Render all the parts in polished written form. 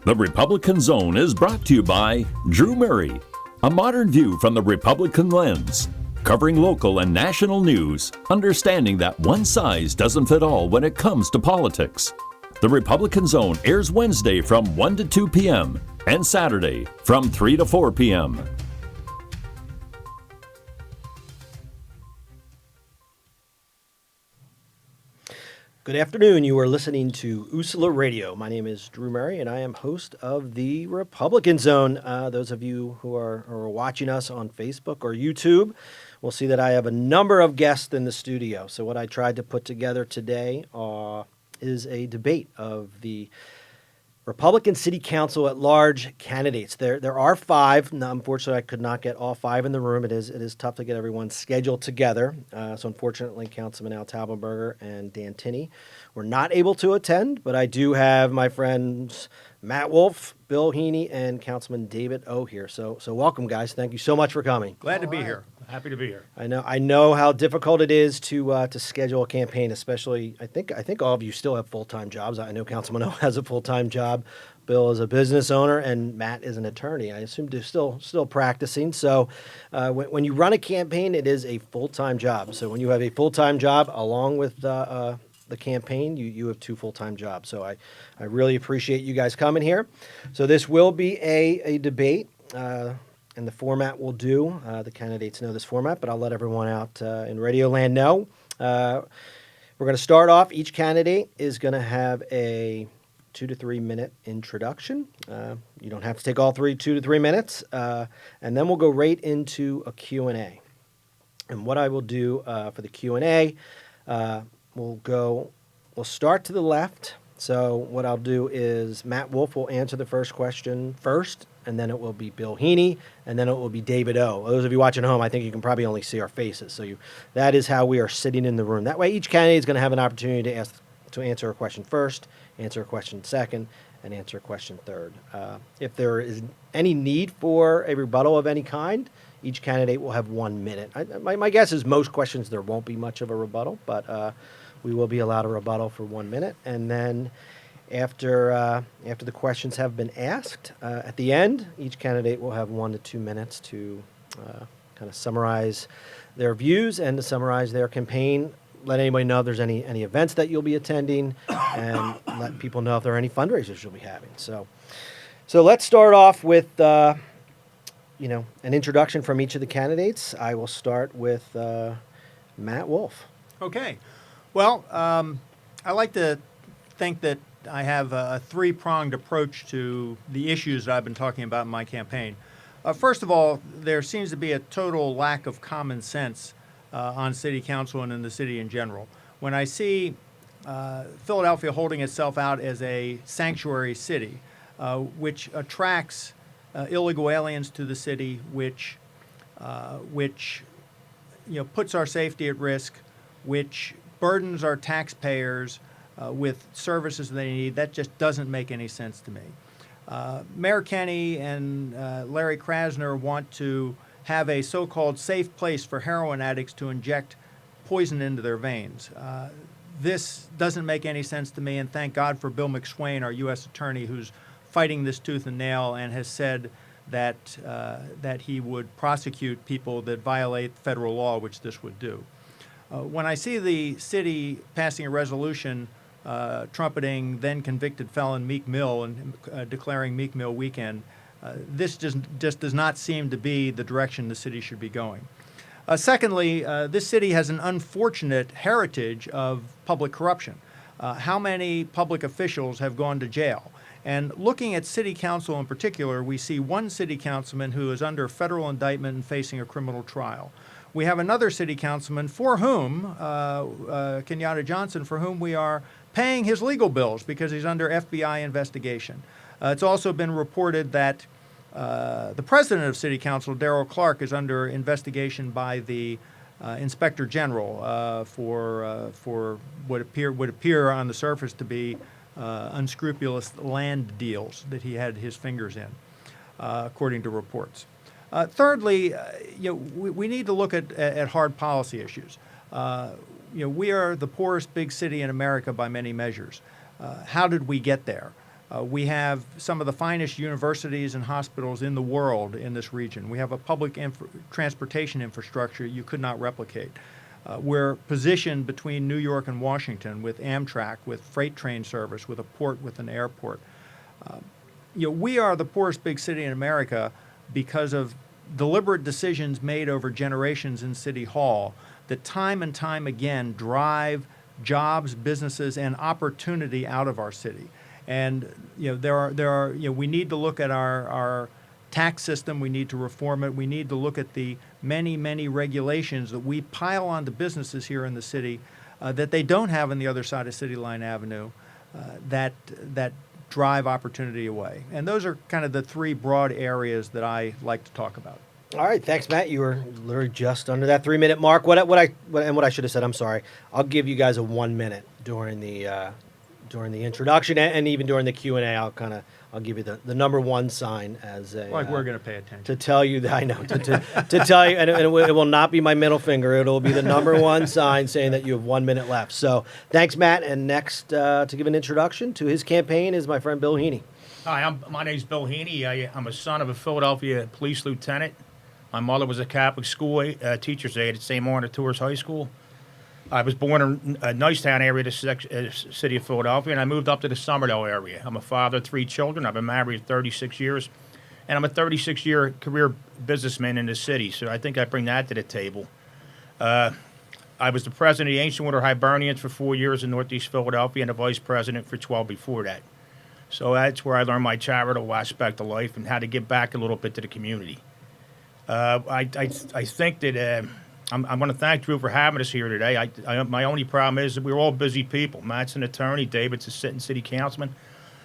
The Republican Zone is brought to you by Drew Murray, a modern view from the Republican lens, covering local and national news, understanding that one size doesn't fit all when it comes to politics. The Republican Zone airs Wednesday from 1 to 2 p.m. and Saturday from 3 to 4 p.m. Good afternoon. You are listening to USALA Radio. My name is Drew Murray, and I am host of the Republican Zone. Those of you who are watching us on Facebook or YouTube will see that I have a number of guests in the studio. So what I tried to put together today is a debate of the Republican City Council at large candidates. There are five. Now, unfortunately, I could not get all five in the room. It is tough to get everyone scheduled together. So unfortunately, Councilman Al Taubenberger and Dan Tinney were not able to attend, but I do have my friends Matt Wolf, Bill Heaney, and Councilman David O here. So welcome, guys. Thank you so much for coming. Glad to be here. Happy to be here. I know how difficult it is to schedule a campaign, especially I think all of you still have full-time jobs. I know Councilman O has a full-time job, Bill is a business owner, and Matt is an attorney. I assume they're still practicing. So when you run a campaign, it is a full-time job. So when you have a full-time job along with the campaign, you have two full-time jobs. So I really appreciate you guys coming here. So this will be a debate. And the format will do. The candidates know this format, but I'll let everyone out in Radio Land know. We're going to start off. Each candidate is going to have a 2 to 3 minute introduction. You don't have to take all 2 to 3 minutes. And then we'll go right into a Q&A. And what I will do for the Q&A, we'll start to the left. So what I'll do is Matt Wolf will answer the first question first, and then it will be Bill Heaney, and then it will be David O. Those of you watching at home, I think you can probably only see our faces. So that is how we are sitting in the room. That way, each candidate is going to have an opportunity to answer a question first, answer a question second, and answer a question third. If there is any need for a rebuttal of any kind, each candidate will have 1 minute. My guess is most questions there won't be much of a rebuttal, but we will be allowed a rebuttal for 1 minute, and then after the questions have been asked, at the end, each candidate will have 1 to 2 minutes to kind of summarize their views and to summarize their campaign. Let anybody know if there's any events that you'll be attending, and let people know if there are any fundraisers you'll be having. So let's start off with an introduction from each of the candidates. I will start with Matt Wolf. Okay. Well, I like to think that I have a three-pronged approach to the issues that I've been talking about in my campaign. First of all, there seems to be a total lack of common sense on city council and in the city in general. When I see Philadelphia holding itself out as a sanctuary city, which attracts illegal aliens to the city, which puts our safety at risk, which burdens our taxpayers with services they need, that just doesn't make any sense to me. Mayor Kenney and Larry Krasner want to have a so-called safe place for heroin addicts to inject poison into their veins. This doesn't make any sense to me, and thank God for Bill McSwain, our U.S. attorney, who's fighting this tooth and nail and has said that he would prosecute people that violate federal law, which this would do. When I see the city passing a resolution trumpeting then-convicted felon Meek Mill and declaring Meek Mill weekend, this just does not seem to be the direction the city should be going. Secondly, this city has an unfortunate heritage of public corruption. How many public officials have gone to jail? And looking at city council in particular, we see one city councilman who is under federal indictment and facing a criminal trial. We have another city councilman for whom, Kenyatta Johnson, for whom we are paying his legal bills because he's under FBI investigation. It's also been reported that the president of City Council, Darrell Clark, is under investigation by the Inspector General for what would appear on the surface to be unscrupulous land deals that he had his fingers in, according to reports. Thirdly, we need to look at hard policy issues. We are the poorest big city in America by many measures. How did we get there? We have some of the finest universities and hospitals in the world in this region. We have a public transportation infrastructure you could not replicate. We're positioned between New York and Washington with Amtrak, with freight train service, with a port, with an airport. We are the poorest big city in America because of deliberate decisions made over generations in City Hall that time and time again drive jobs, businesses, and opportunity out of our city. And we need to look at our tax system. We need to reform it. We need to look at the many regulations that we pile onto businesses here in the city that they don't have on the other side of City Line Avenue that drive opportunity away. And those are kind of the three broad areas that I like to talk about. All right, thanks, Matt. You were literally just under that 3-minute mark. What I should have said, I'm sorry. I'll give you guys a 1 minute during the introduction and even during the Q&A. I'll give you the number one sign as a We're going to pay attention to tell you that I know to tell you, and it will not be my middle finger. It'll be the number one sign saying that you have 1 minute left. So thanks, Matt. And next to give an introduction to his campaign is my friend Bill Heaney. Hi, my name's Bill Heaney. I'm a son of a Philadelphia police lieutenant. My mother was a Catholic school teacher's aide at St. Martin Tours High School. I was born in a Nicetown area, the city of Philadelphia, and I moved up to the Somerville area. I'm a father of 3 children. I've been married 36 years, and I'm a 36-year career businessman in the city, so I think I bring that to the table. I was the president of the Ancient Water Hibernians for 4 years in Northeast Philadelphia and the vice president for 12 before that. So that's where I learned my charitable aspect of life and how to give back a little bit to the community. I think that I want to thank Drew for having us here today. My only problem is that we're all busy people. Matt's an attorney, David's a sitting city councilman,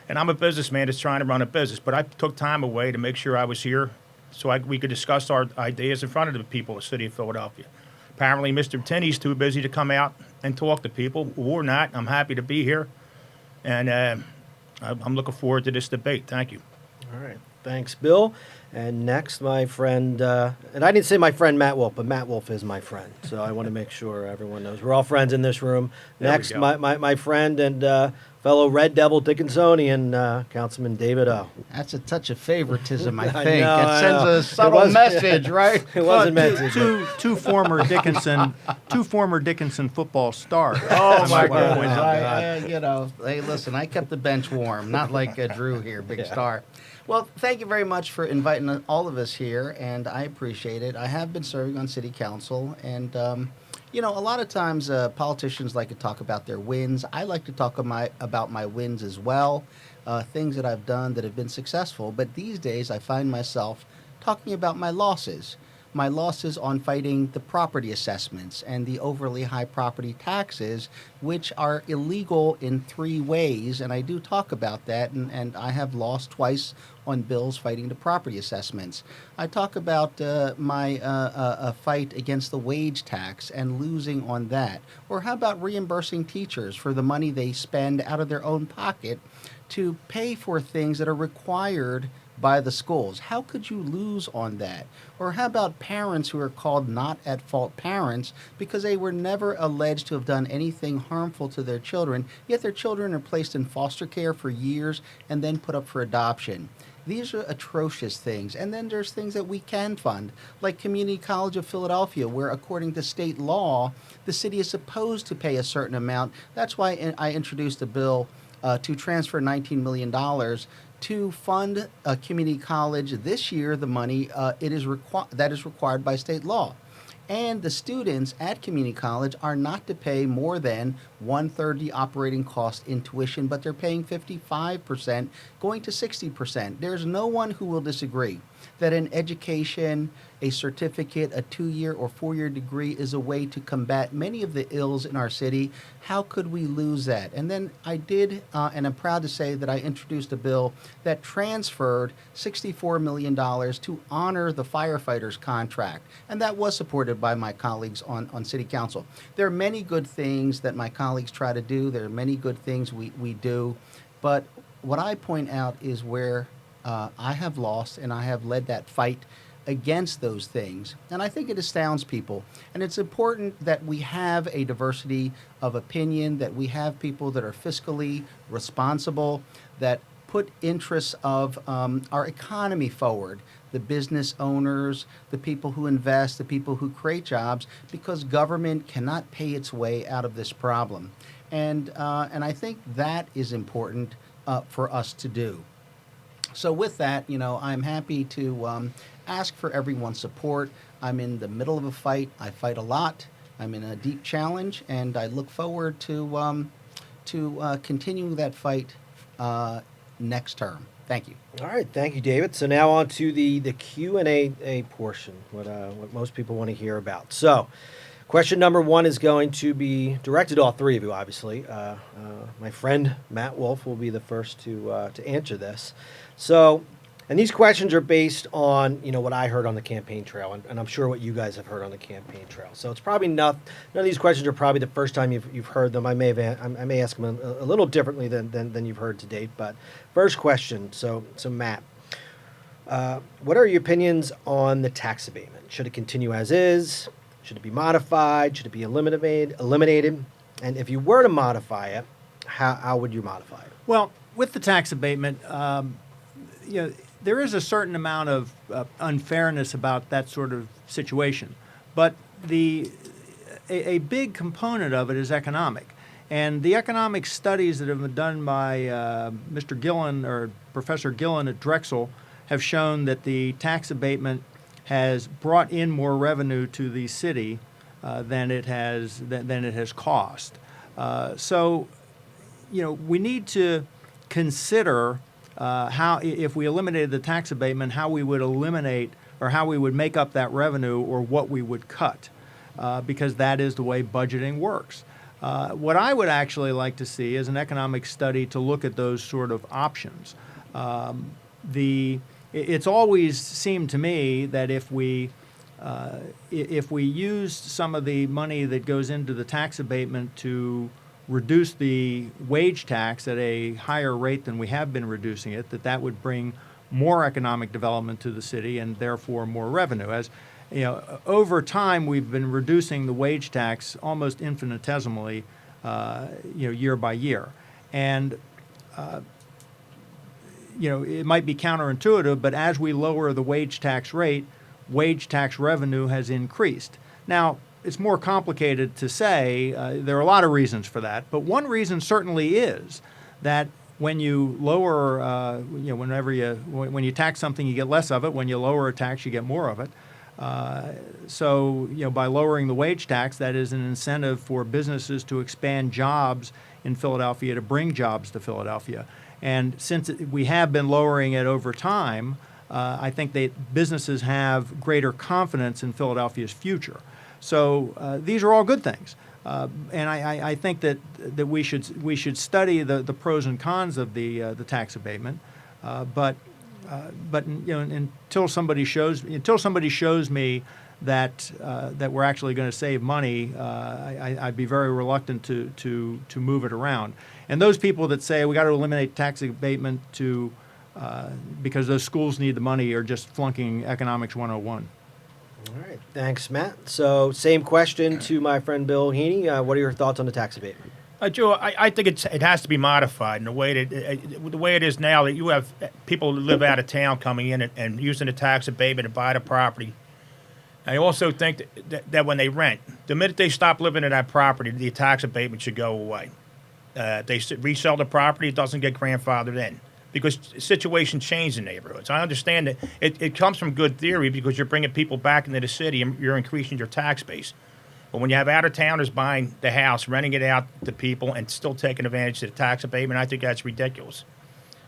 and I'm a businessman that's trying to run a business. But I took time away to make sure I was here so we could discuss our ideas in front of the people of the city of Philadelphia. Apparently, Mr. Tinney's too busy to come out and talk to people. Or not. I'm happy to be here, and I'm looking forward to this debate. Thank you. All right. Thanks, Bill. And next, my friend, and I didn't say my friend Matt Wolf, but Matt Wolf is my friend. So I want to make sure everyone knows we're all friends in this room. Next, my friend and fellow Red Devil Dickinsonian, Councilman David O. That's a touch of favoritism, I I think. know, It I sends know. a subtle message, right? It wasn't meant to. two former Dickinson football stars. Oh my Wow. goodness! Wow. Hey, listen, I kept the bench warm, not like Drew here, big star. Well, thank you very much for inviting all of us here, and I appreciate it. I have been serving on city council, and a lot of times politicians like to talk about their wins. I like to talk about my wins as well, things that I've done that have been successful. But these days, I find myself talking about my losses on fighting the property assessments and the overly high property taxes, which are illegal in 3 ways. And I do talk about that, and I have lost twice on bills fighting the property assessments. I talk about my fight against the wage tax and losing on that. Or how about reimbursing teachers for the money they spend out of their own pocket to pay for things that are required by the schools? How could you lose on that? Or how about parents who are called not at fault parents because they were never alleged to have done anything harmful to their children, yet their children are placed in foster care for years and then put up for adoption? These are atrocious things. And then there's things that we can fund, like Community College of Philadelphia, where according to state law, the city is supposed to pay a certain amount. That's why I introduced a bill to transfer $19 million to fund a community college this year. The money that is required by state law. And the students at community college are not to pay more than 1/3 the operating cost in tuition, but they're paying 55%, going to 60%. There's no one who will disagree that an education, a certificate, a 2-year or 4-year degree is a way to combat many of the ills in our city. How could we lose that? And then I did, and I'm proud to say that I introduced a bill that transferred $64 million to honor the firefighters' contract. And that was supported by my colleagues on City Council. There are many good things that my colleagues try to do. There are many good things we do. But what I point out is where I have lost, and I have led that fight against those things. And I think it astounds people. And it's important that we have a diversity of opinion, that we have people that are fiscally responsible, that put interests of our economy forward, the business owners, the people who invest, the people who create jobs, because government cannot pay its way out of this problem. And I think that is important for us to do. So with that, I'm happy to ask for everyone's support. I'm in the middle of a fight. I fight a lot. I'm in a deep challenge, and I look forward to continuing that fight next term. Thank you. All right, thank you, David. So now on to the Q&A portion, what most people want to hear about. So, question number one is going to be directed to all three of you, obviously. My friend Matt Wolf will be the first to answer this. So, and these questions are based on what I heard on the campaign trail, and I'm sure what you guys have heard on the campaign trail. So it's probably none of these questions are probably the first time you've heard them. I may ask them a little differently than you've heard to date. But first question. So Matt, what are your opinions on the tax abatement? Should it continue as is? Should it be modified? Should it be eliminated? And if you were to modify it, how would you modify it? Well, with the tax abatement, there is a certain amount of unfairness about that sort of situation, but a big component of it is economic, and the economic studies that have been done by Mr. Gillen or Professor Gillen at Drexel have shown that the tax abatement has brought in more revenue to the city than it has cost. So, we need to consider how, if we eliminated the tax abatement, how we would eliminate or how we would make up that revenue or what we would cut, because that is the way budgeting works. What I would actually like to see is an economic study to look at those sort of options. It's always seemed to me that if we used some of the money that goes into the tax abatement to reduce the wage tax at a higher rate than we have been reducing it, that would bring more economic development to the city and therefore more revenue. As over time we've been reducing the wage tax almost infinitesimally, year by year, and it might be counterintuitive, but as we lower the wage tax rate, wage tax revenue has increased. Now, it's more complicated to say. There are a lot of reasons for that, but one reason certainly is that when you lower, when you tax something, you get less of it. When you lower a tax, you get more of it. So by lowering the wage tax, that is an incentive for businesses to expand jobs in Philadelphia, to bring jobs to Philadelphia. And since we have been lowering it over time, I think that businesses have greater confidence in Philadelphia's future. So these are all good things, and I think that we should study the pros and cons of the tax abatement, but until somebody shows me that we're actually going to save money, I'd be very reluctant to move it around. And those people that say we got to eliminate tax abatement because those schools need the money are just flunking Economics 101. All right, thanks, Matt. So, same question to my friend Bill Heaney. What are your thoughts on the tax abatement? Joe, I think it has to be modified in the way it is now. That you have people who live out of town coming in and using the tax abatement to buy the property. I also think that when they rent, the minute they stop living in that property, the tax abatement should go away. They resell the property; it doesn't get grandfathered in. Because situations change in neighborhoods. I understand that it comes from good theory because you're bringing people back into the city and you're increasing your tax base. But when you have out-of-towners buying the house, renting it out to people, and still taking advantage of the tax abatement, I think that's ridiculous.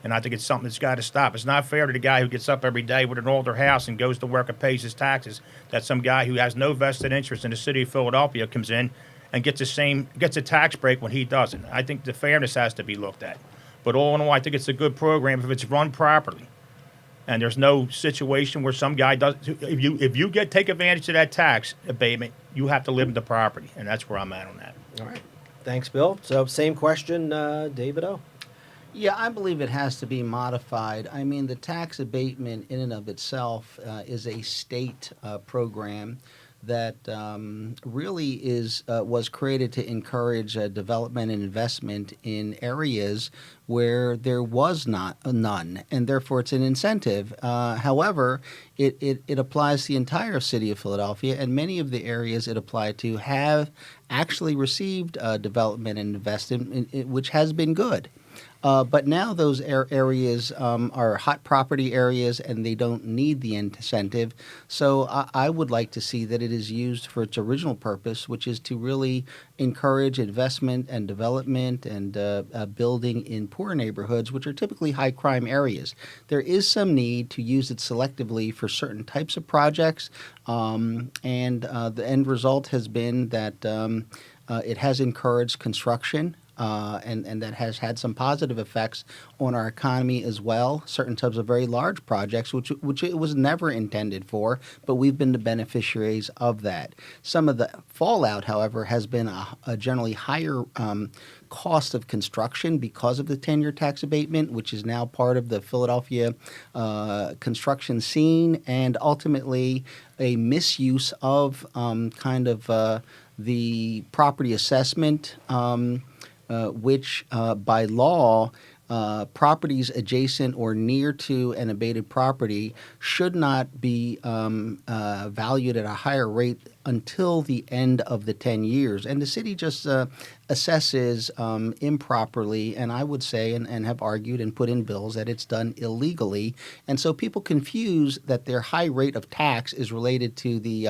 And I think it's something that's got to stop. It's not fair to the guy who gets up every day with an older house and goes to work and pays his taxes that some guy who has no vested interest in the city of Philadelphia comes in and gets a tax break when he doesn't. I think the fairness has to be looked at. But all in all, I think it's a good program if it's run properly, and there's no situation where some guy does. If you take advantage of that tax abatement, you have to live in the property, and that's where I'm at on that. All right, thanks, Bill. So, same question, David O. Yeah, I believe it has to be modified. I mean, the tax abatement in and of itself is a state program. that really was created to encourage development and investment in areas where there was none, and therefore it's an incentive. However, it applies to the entire city of Philadelphia, and many of the areas it applied to have actually received development and investment, which has been good. But now those areas are hot property areas, and they don't need the incentive. So I would like to see that it is used for its original purpose, which is to really encourage investment and development and building in poor neighborhoods, which are typically high crime areas. There is some need to use it selectively for certain types of projects, and the end result has been that it has encouraged construction. And that has had some positive effects on our economy as well. Certain types of very large projects, which it was never intended for, but we've been the beneficiaries of that. Some of the fallout, however, has been a generally higher cost of construction because of the 10-year tax abatement, which is now part of the Philadelphia construction scene, and ultimately a misuse of the property assessment. Which by law, properties adjacent or near to an abated property should not be valued at a higher rate until the end of the 10 years. And the city just assesses improperly, and I would say, and have argued and put in bills, that it's done illegally. And so people confuse that their high rate of tax is related to the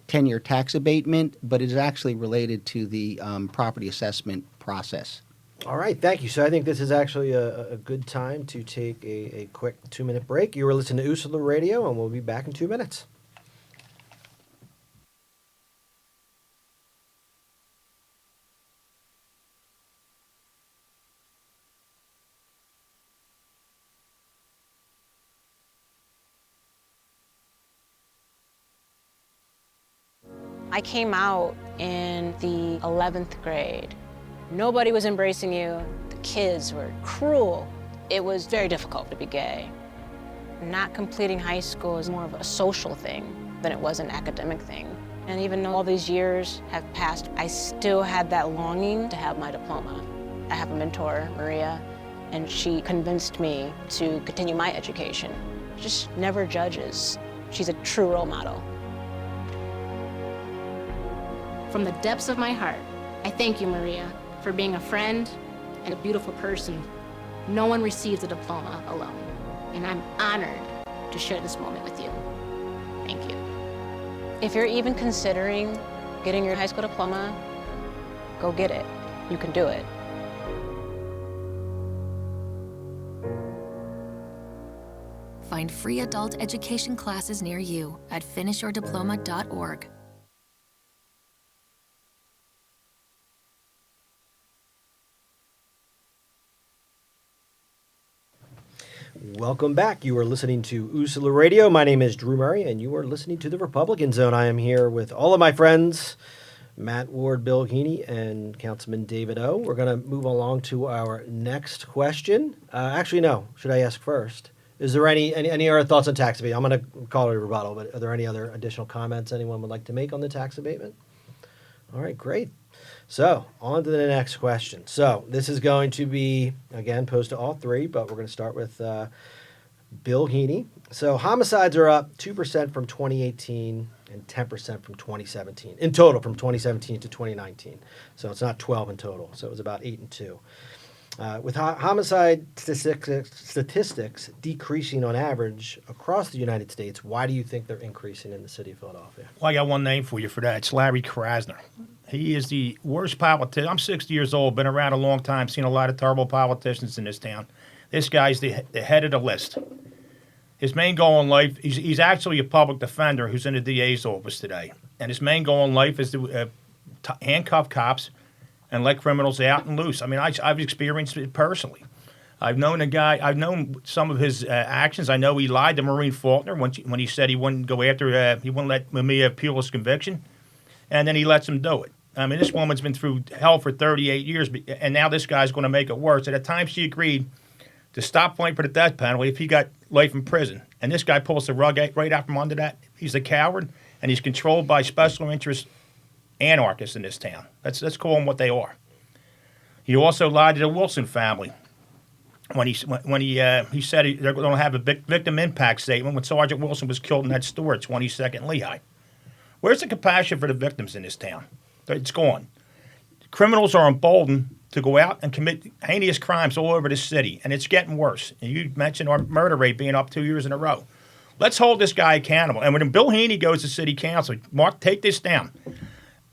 10-year tax abatement, but it is actually related to the property assessment process. All right, thank you. So I think this is actually a good time to take a quick 2-minute break. You were listening to Usula Radio, and we'll be back in 2 minutes. I came out in the 11th grade. Nobody was embracing you. The kids were cruel. It was very difficult to be gay. Not completing high school is more of a social thing than it was an academic thing. And even though all these years have passed, I still had that longing to have my diploma. I have a mentor, Maria, and she convinced me to continue my education. She just never judges. She's a true role model. From the depths of my heart, I thank you, Maria, for being a friend and a beautiful person. No one receives a diploma alone, and I'm honored to share this moment with you. Thank you. If you're even considering getting your high school diploma, go get it. You can do it. Find free adult education classes near you at finishyourdiploma.org. Welcome back. You are listening to Usula Radio. My name is Drew Murray, and you are listening to the Republican Zone. I am here with all of my friends, Matt Ward, Bill Heaney, and Councilman David O. We're going to move along to our next question. Actually, no. Should I ask first? Is there any other thoughts on tax abatement? I'm going to call it a rebuttal, but are there any other additional comments anyone would like to make on the tax abatement? All right, great. So, on to the next question. So, this is going to be, again, posed to all three, but we're going to start with Bill Heaney. So, homicides are up 2% from 2018 and 10% from 2017. In total, from 2017 to 2019. So, it's not 12 in total. So, it was about 8 and 2. With homicide statistics decreasing on average across the United States, why do you think they're increasing in the city of Philadelphia? Well, I got one name for you for that. It's Larry Krasner. He is the worst politician. I'm 60 years old, been around a long time, seen a lot of terrible politicians in this town. This guy's the head of the list. His main goal in life, he's actually a public defender who's in the DA's office today. And his main goal in life is to handcuff cops and let criminals out and loose. I mean, I've experienced it personally. I've known a guy. I've known some of his actions. I know he lied to Maureen Faulkner when he said he wouldn't go after. He wouldn't let Mamiya appeal his conviction, and then he lets him do it. I mean, this woman's been through hell for 38 years, and now this guy's going to make it worse. At the time, she agreed to stop fighting for the death penalty if he got life in prison, and this guy pulls the rug right out from under that. He's a coward, and he's controlled by special interest anarchists in this town. Let's call them what they are. He also lied to the Wilson family when he said they're going to have a victim impact statement when Sergeant Wilson was killed in that store at 22nd Lehigh. Where's the compassion for the victims in this town? It's gone. Criminals are emboldened to go out and commit heinous crimes all over the city, and it's getting worse. And you mentioned our murder rate being up 2 years in a row. Let's hold this guy accountable. And when Bill Heaney goes to city council, Mark, take this down.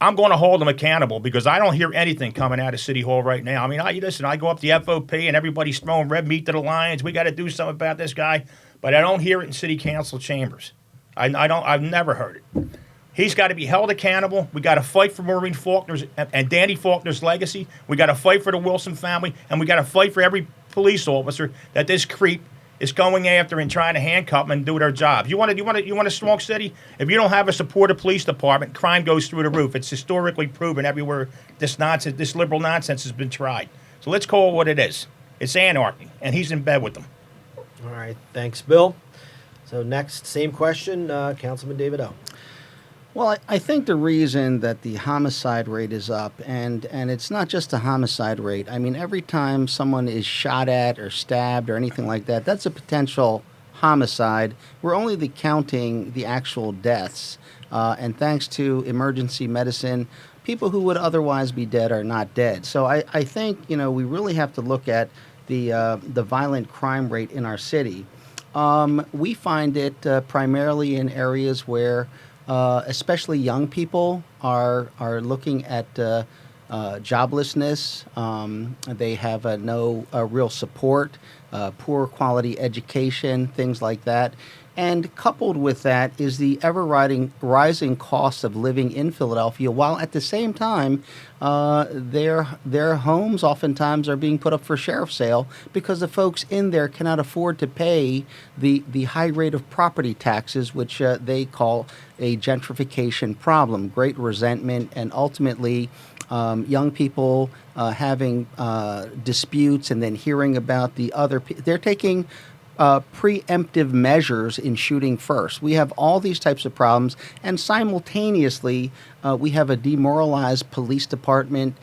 I'm going to hold him accountable because I don't hear anything coming out of City Hall right now. I mean, I go up to the FOP and everybody's throwing red meat to the lions. We got to do something about this guy, but I don't hear it in city council chambers. I've never heard it. He's got to be held accountable. We got to fight for Maureen Faulkner's and Danny Faulkner's legacy. We got to fight for the Wilson family, and we got to fight for every police officer that this creep is going after and trying to handcuff them and do their jobs. You want a strong city? If you don't have a supportive police department, crime goes through the roof. It's historically proven everywhere this liberal nonsense has been tried. So let's call it what it is. It's anarchy, and he's in bed with them. All right, thanks, Bill. So next, same question, Councilman David O. Well, I think the reason that the homicide rate is up, and it's not just the homicide rate. I mean, every time someone is shot at or stabbed or anything like that, that's a potential homicide. We're only counting the actual deaths. And thanks to emergency medicine, people who would otherwise be dead are not dead. So I think, we really have to look at the violent crime rate in our city. We find it primarily in areas where especially young people are looking at joblessness. They have no real support, poor quality education, things like that. And coupled with that is the rising cost of living in Philadelphia, while at the same time, their homes oftentimes are being put up for sheriff's sale because the folks in there cannot afford to pay the high rate of property taxes, which they call a gentrification problem, great resentment, and ultimately young people having disputes and then hearing about the other they're taking preemptive measures in shooting first. We have all these types of problems, and simultaneously, we have a demoralized police department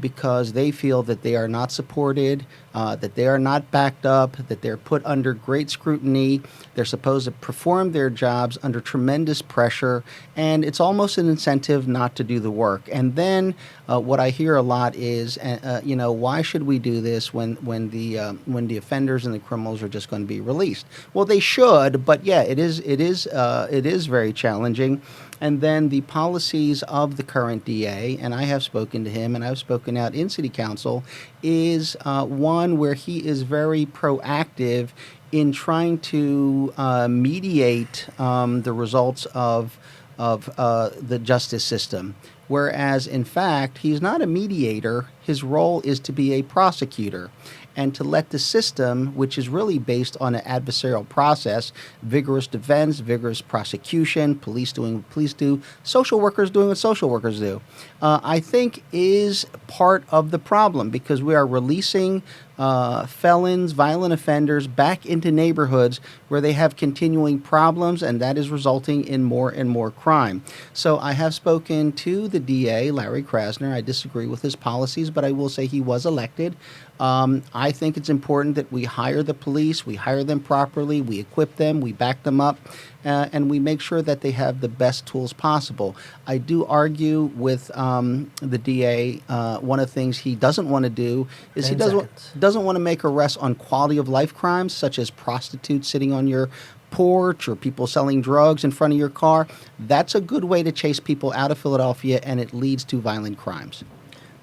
because they feel that they are not supported, that they are not backed up, that they're put under great scrutiny. They're supposed to perform their jobs under tremendous pressure, and it's almost an incentive not to do the work. And then what I hear a lot is, why should we do this when the offenders and the criminals are just going to be released? Well, they should, but yeah, it is very challenging. And then the policies of the current DA, and I have spoken to him and I've spoken out in City Council, is one where he is very proactive in trying to mediate the results of the justice system. Whereas, in fact, he's not a mediator. His role is to be a prosecutor and to let the system, which is really based on an adversarial process, vigorous defense, vigorous prosecution, police doing what police do, social workers doing what social workers do, I think is part of the problem, because we are releasing felons, violent offenders back into neighborhoods where they have continuing problems, and that is resulting in more and more crime. So I have spoken to the DA, Larry Krasner. I disagree with his policies, but I will say he was elected. I think it's important that we hire the police, we hire them properly, we equip them, we back them up, and we make sure that they have the best tools possible. I do argue with the DA. One of the things he doesn't want to do is he doesn't want to make arrests on quality of life crimes, such as prostitutes sitting on your porch or people selling drugs in front of your car. That's a good way to chase people out of Philadelphia, and it leads to violent crimes.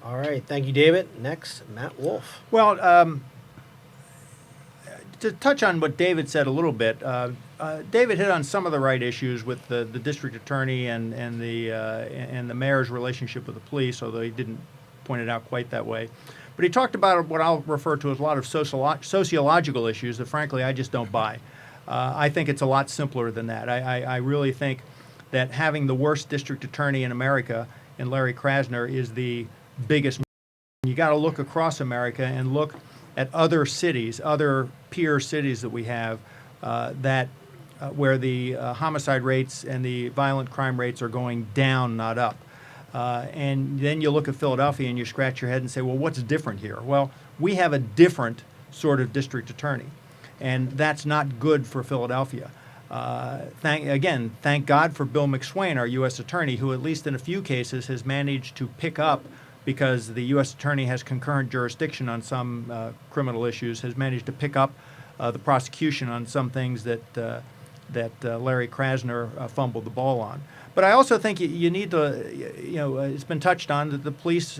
All right, thank you, David. Next, Matt Wolf. Well, to touch on what David said a little bit, David hit on some of the right issues with the district attorney and the mayor's relationship with the police, although he didn't point it out quite that way. But he talked about what I'll refer to as a lot of sociological issues that, frankly, I just don't buy. I think it's a lot simpler than that. I really think that having the worst district attorney in America, in Larry Krasner, is the biggest. You got to look across America and look at other cities, other peer cities that we have that where the homicide rates and the violent crime rates are going down, not up. And then you look at Philadelphia and you scratch your head and say, well, what's different here? Well, we have a different sort of district attorney, and that's not good for Philadelphia. Thank God for Bill McSwain, our U.S. attorney, who at least in a few cases has managed to pick up, because the U.S. attorney has concurrent jurisdiction on some criminal issues, has managed to pick up the prosecution on some things that Larry Krasner fumbled the ball on. But I also think you need to, it's been touched on that the police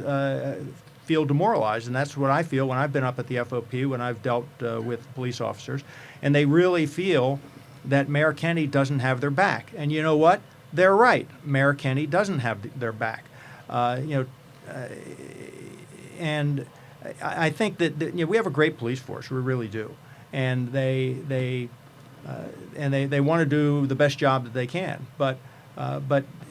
feel demoralized, and that's what I feel when I've been up at the FOP, when I've dealt with police officers, and they really feel that Mayor Kenney doesn't have their back. And you know what? They're right. Mayor Kenney doesn't have their back. And I think that we have a great police force. We really do, and they want to do the best job that they can. But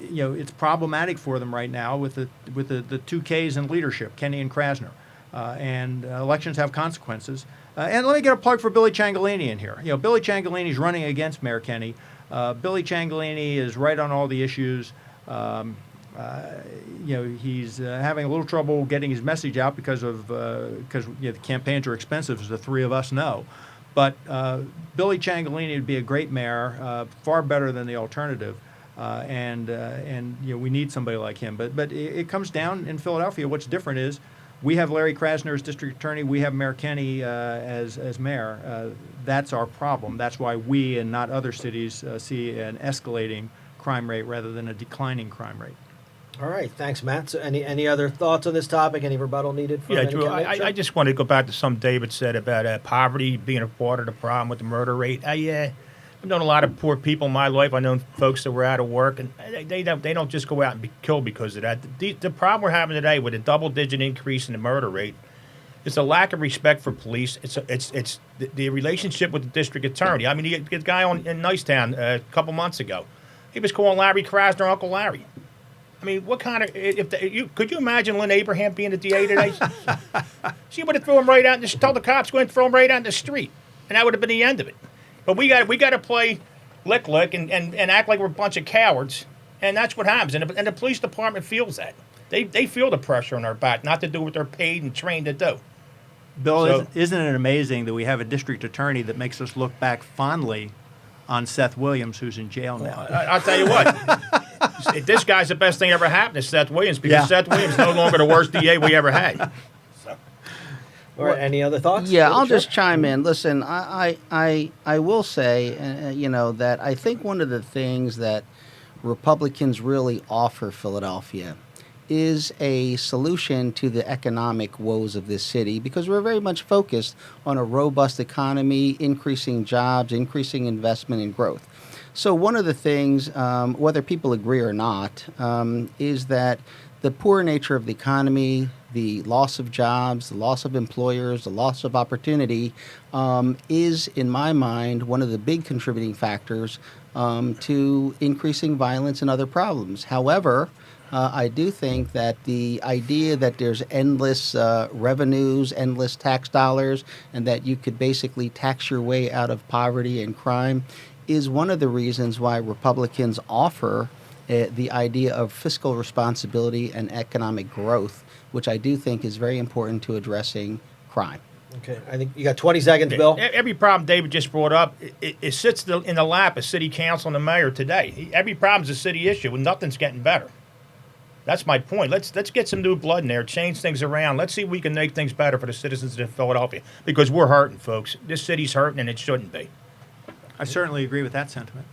it's problematic for them right now with the two Ks in leadership, Kenney and Krasner, and elections have consequences. And let me get a plug for Billy Ciangelini in here. Billy Ciangelini is running against Mayor Kenney. Billy Ciangelini is right on all the issues. He's having a little trouble getting his message out because the campaigns are expensive, as the three of us know. But Billy Ciangelini would be a great mayor, far better than the alternative. And we need somebody like him. But it comes down in Philadelphia. What's different is we have Larry Krasner as district attorney. We have Mayor Kenney as mayor. That's our problem. That's why we and not other cities see an escalating crime rate rather than a declining crime rate. All right, thanks, Matt. So any other thoughts on this topic? Any rebuttal needed? From Drew, I just want to go back to something David said about poverty being a part of the problem with the murder rate. I've known a lot of poor people in my life. I've known folks that were out of work, and they don't just go out and be killed because of that. The problem we're having today with a double-digit increase in the murder rate is a lack of respect for police. It's the relationship with the district attorney. I mean, you get a guy in Nicetown a couple months ago. He was calling Larry Krasner Uncle Larry. I mean, what kind of could you imagine Lynn Abraham being the DA today? She would have thrown him right out and told the cops go and throw him right out in the street, and that would have been the end of it. But we got to play lick and act like we're a bunch of cowards, and that's what happens. And the police department feels that. They feel the pressure on their back not to do what they're paid and trained to do. Bill, isn't it amazing that we have a district attorney that makes us look back fondly on Seth Williams, who's in jail now? I'll tell you what. This guy's the best thing ever happened to Seth Williams, because Seth Williams is no longer the worst DA we ever had. All right, any other thoughts? Yeah, I'll just chime in. Listen, I will say, that I think one of the things that Republicans really offer Philadelphia is a solution to the economic woes of this city, because we're very much focused on a robust economy, increasing jobs, increasing investment and growth. So one of the things, whether people agree or not, is that the poor nature of the economy, the loss of jobs, the loss of employers, the loss of opportunity is, in my mind, one of the big contributing factors to increasing violence and other problems. However, I do think that the idea that there's endless revenues, endless tax dollars, and that you could basically tax your way out of poverty and crime is one of the reasons why Republicans offer the idea of fiscal responsibility and economic growth, which I do think is very important to addressing crime. Okay, I think you got 20 seconds, Bill. Every problem David just brought up, it sits in the lap of city council and the mayor today. Every problem's a city issue, and nothing's getting better. That's my point. Let's get some new blood in there, change things around. Let's see if we can make things better for the citizens of Philadelphia, because we're hurting, folks. This city's hurting, and it shouldn't be. I certainly agree with that sentiment.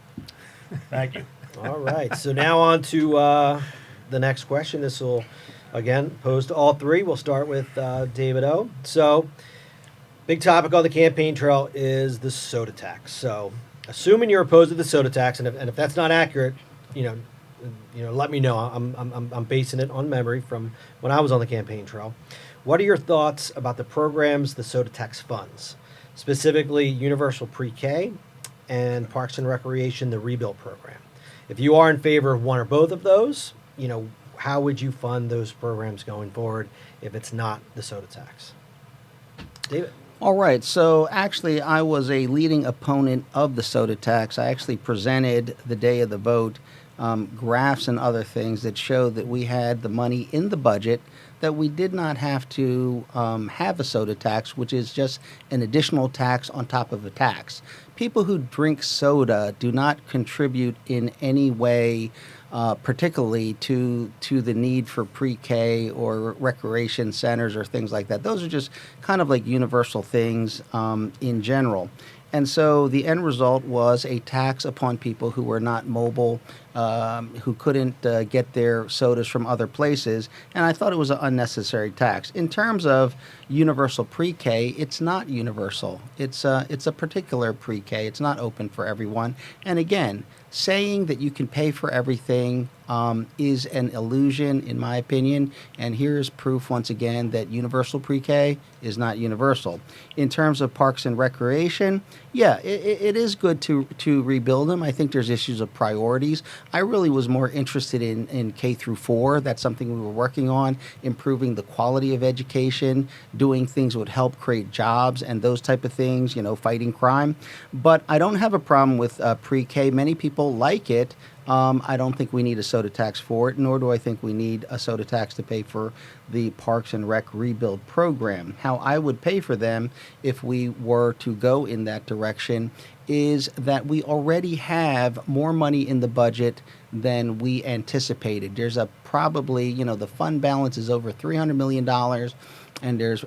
Thank you. All right, so now on to the next question. This will, again, pose to all three. We'll start with David O. So, big topic on the campaign trail is the soda tax. So, assuming you're opposed to the soda tax, and if that's not accurate, let me know. I'm basing it on memory from when I was on the campaign trail. What are your thoughts about the programs the soda tax funds, specifically Universal Pre-K and Parks and Recreation, the Rebuild program? If you are in favor of one or both of those, how would you fund those programs going forward if it's not the soda tax? David? All right. So actually, I was a leading opponent of the soda tax. I actually presented the day of the vote graphs and other things that showed that we had the money in the budget, that we did not have to have a soda tax, which is just an additional tax on top of a tax. People who drink soda do not contribute in any way, particularly to the need for pre-K or recreation centers or things like that. Those are just kind of like universal things in general. And so the end result was a tax upon people who were not mobile, who couldn't get their sodas from other places. And I thought it was an unnecessary tax. In terms of universal pre-K, it's not universal. It's a particular pre-K. It's not open for everyone. And again, saying that you can pay for everything is an illusion, in my opinion. And here's proof once again that universal pre-K is not universal. In terms of parks and recreation, yeah, it is good to rebuild them. I think there's issues of priorities. I really was more interested in K through 4. That's something we were working on, improving the quality of education, doing things that would help create jobs and those type of things, fighting crime. But I don't have a problem with pre-K. Many people like it. I don't think we need a soda tax for it, nor do I think we need a soda tax to pay for the Parks and Rec rebuild program. How I would pay for them if we were to go in that direction is that we already have more money in the budget than we anticipated. There's probably, the fund balance is over $300 million, and there's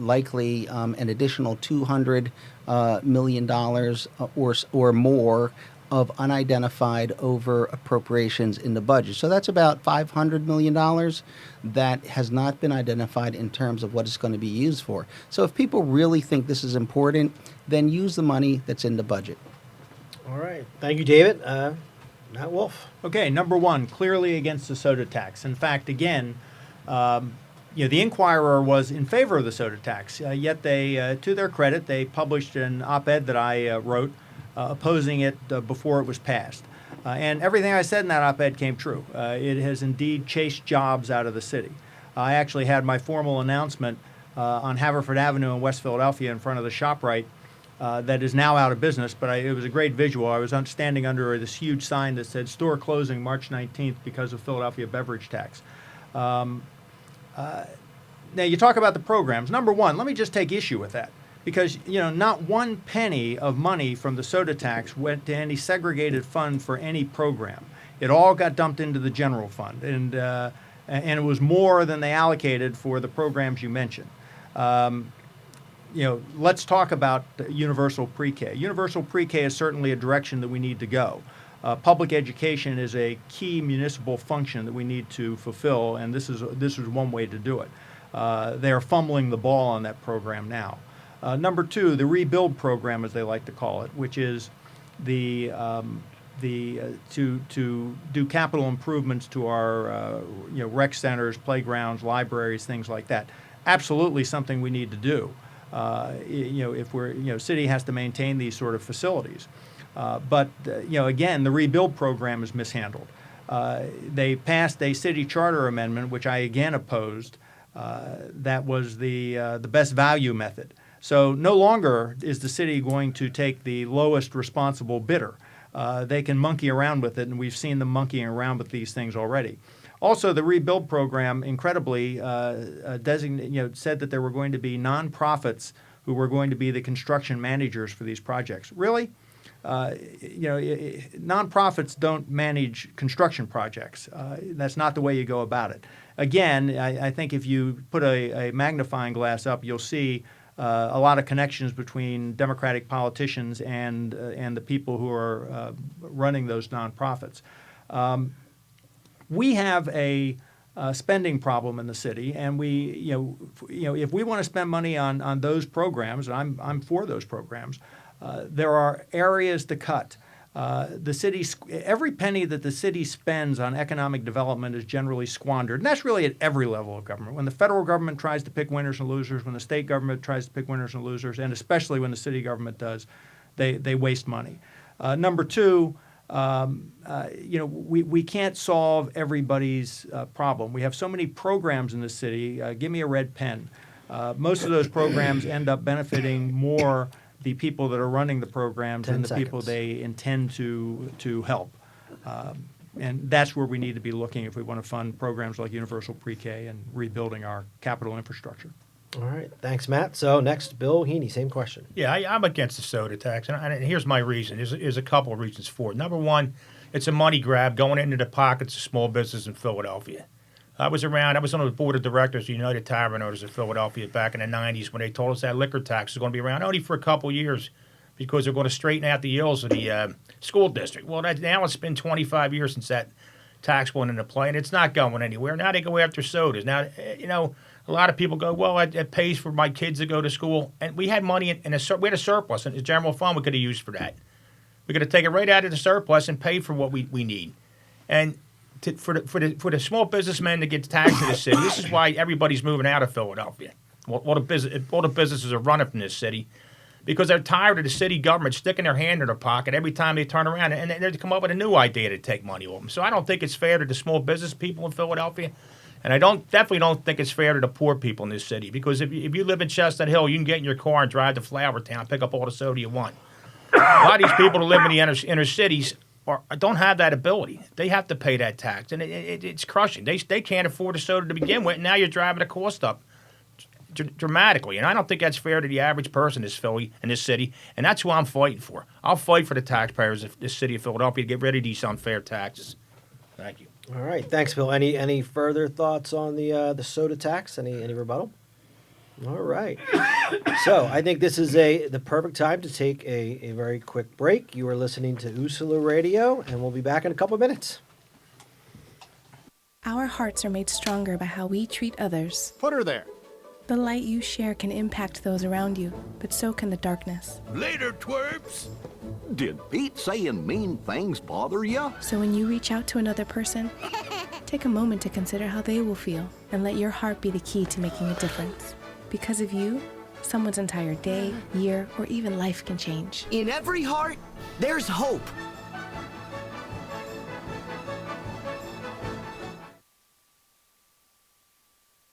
likely an additional $200 million or more of unidentified over appropriations in the budget. So that's about $500 million that has not been identified in terms of what it's going to be used for. So if people really think this is important, then use the money that's in the budget. All right. Thank you, David. Matt Wolf. Okay, number one, clearly against the soda tax. In fact, again, the Inquirer was in favor of the soda tax, yet they, to their credit, they published an op-ed that I wrote opposing it before it was passed. And everything I said in that op-ed came true. It has indeed chased jobs out of the city. I actually had my formal announcement on Haverford Avenue in West Philadelphia in front of the ShopRite that is now out of business, but it was a great visual. I was standing under this huge sign that said store closing March 19th because of Philadelphia beverage tax. Now, you talk about the programs. Number one, let me just take issue with that. Because, not one penny of money from the soda tax went to any segregated fund for any program. It all got dumped into the general fund, and it was more than they allocated for the programs you mentioned. Let's talk about universal pre-K. Universal pre-K is certainly a direction that we need to go. Public education is a key municipal function that we need to fulfill, and this is one way to do it. They are fumbling the ball on that program now. Number two, the rebuild program, as they like to call it, which is to do capital improvements to our rec centers, playgrounds, libraries, things like that. Absolutely something we need to do. If we're city has to maintain these sort of facilities. But again, the rebuild program is mishandled. They passed a city charter amendment, which I again opposed. That was the best value method. So no longer is the city going to take the lowest responsible bidder. They can monkey around with it, and we've seen them monkeying around with these things already. Also, the rebuild program incredibly said that there were going to be nonprofits who were going to be the construction managers for these projects. Really? Nonprofits don't manage construction projects. That's not the way you go about it. Again, I think if you put a magnifying glass up, you'll see a lot of connections between Democratic politicians and the people who are running those nonprofits. We have a spending problem in the city, and if we want to spend money on those programs, and I'm for those programs, there are areas to cut. Every penny that the city spends on economic development is generally squandered, and that's really at every level of government. When the federal government tries to pick winners and losers, when the state government tries to pick winners and losers, and especially when the city government does, they waste money. Number two, we can't solve everybody's problem. We have so many programs in the city. Give me a red pen. Most of those programs end up benefiting more the people that are running the programs 10 than the people seconds. they intend to help. And that's where we need to be looking if we want to fund programs like universal pre-K and rebuilding our capital infrastructure. All right. Thanks, Matt. So next, Bill Heaney, same question. Yeah, I'm against the soda tax, and here's my reason. There's a couple of reasons for it. Number one, it's a money grab going into the pockets of small business in Philadelphia. I was on the board of directors of United Tavern Owners of Philadelphia back in the 90s when they told us that liquor tax was going to be around only for a couple of years because they're going to straighten out the ills of the school district. Well, now it's been 25 years since that tax went into play, and it's not going anywhere. Now they go after sodas. Now, a lot of people go, well, it pays for my kids to go to school. And we had money we had a surplus in the general fund we could have used for that. We could have taken it right out of the surplus and paid for what we need. And for the small businessmen to get taxed in the city, this is why everybody's moving out of Philadelphia. All the businesses are running from this city because they're tired of the city government sticking their hand in their pocket every time they turn around and they come up with a new idea to take money off them. So I don't think it's fair to the small business people in Philadelphia. And I definitely don't think it's fair to the poor people in this city because if you live in Chestnut Hill, you can get in your car and drive to Flower Town, pick up all the soda you want. A lot of these people who live in the inner cities don't have that ability. They have to pay that tax, and it's crushing. They can't afford a soda to begin with, and now you're driving the cost up dramatically. And I don't think that's fair to the average person in this city, and that's who I'm fighting for. I'll fight for the taxpayers of this city of Philadelphia to get rid of these unfair taxes. Thank you. All right. Thanks, Bill. Any further thoughts on the soda tax? Any rebuttal? All right. So I think this is the perfect time to take a very quick break. You are listening to Usula Radio, and we'll be back in a couple of minutes. Our hearts are made stronger by how we treat others. Put her there. The light you share can impact those around you, but so can the darkness. Later, twerps. Did Pete saying mean things bother you? So when you reach out to another person, take a moment to consider how they will feel and let your heart be the key to making a difference. Because of you, someone's entire day, year, or even life can change. In every heart, there's hope.